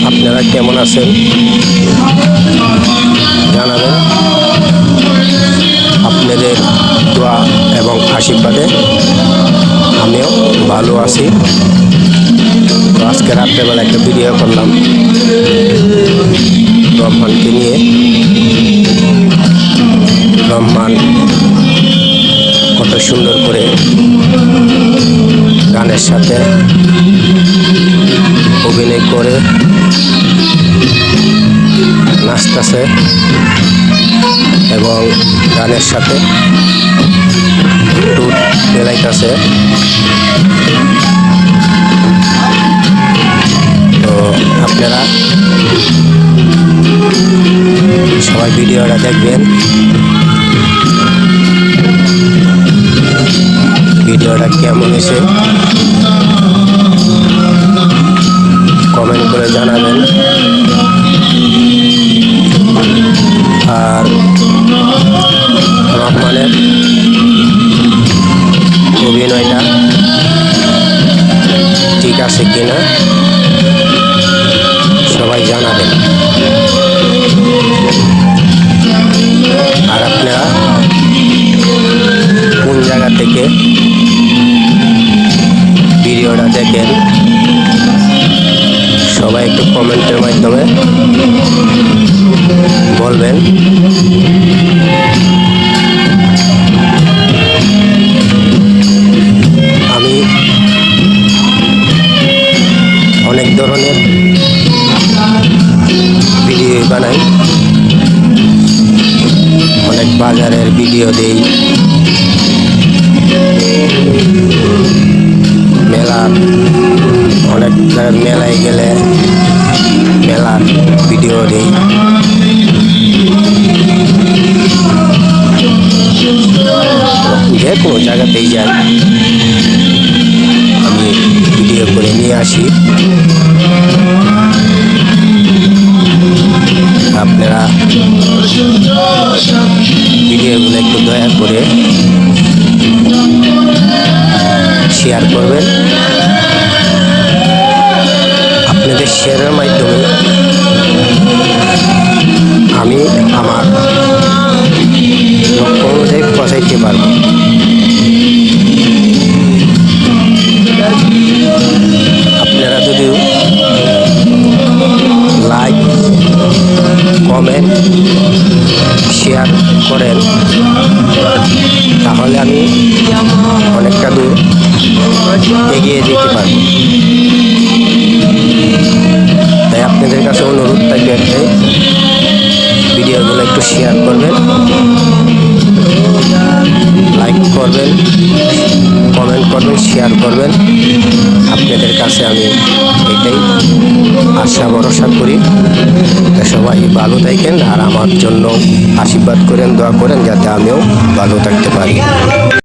আপনারা কেমন আছেন জানাবেন। আপনাদের দোয়া এবং আশীর্বাদে আমিও ভালো আছি। তো আজকে রাত্রেবেলা একটা ভিডিও করলাম রহমানকে নিয়ে। রহমান কত সুন্দর করে গানের সাথে অভিনয় করে নাচতেছে এবং গানের সাথে টুট মেলাইতেছে। তো আপনারা সবাই ভিডিওটা দেখবেন। ভিডিওটা কেমন হয়েছে কমেন্ট করে জানাবেন। আর রহমানের অভিনয়টা ঠিক আছে কিনা সবাই জানাবেন। আর আপনারা কোন জায়গা থেকে ভিডিওটা দেখেন সবাই একটু কমেন্টের মাধ্যমে বলবেন। আমি অনেক ধরনের ভিডিও বানাই, অনেক বাজারের ভিডিও দেই, মেলার অনেক জায়গায় মেলায় গেলে মেলার ভিডিও দিই। যে কোনো জায়গাতেই যাই আমি ভিডিও করে নিয়ে আসি। আপনারা ভিডিওগুলো একটু দয়া করে শেয়ার করবেন। আপনাদের শেয়ারের মাধ্যমে আমি আমার লক্ষ্য অনুযায়ী পৌঁছাইতে পারব। আপনারা যদি লাইক কমেন্ট শেয়ার করেন তাহলে আমি অনেকটা দূর এগিয়ে যেতে পারব। তাই আপনাদের কাছে অনুরোধ থাকবে একটাই, ভিডিওগুলো একটু শেয়ার করবেন, লাইক করবেন, কমেন্ট করবেন, শেয়ার করবেন। আপনাদের কাছে আমি এটাই আশা ভরসা করি। সবাই ভালো থাকেন আর আমার জন্য আশীর্বাদ করেন, দোয়া করেন যাতে আমিও ভালো থাকতে পারি।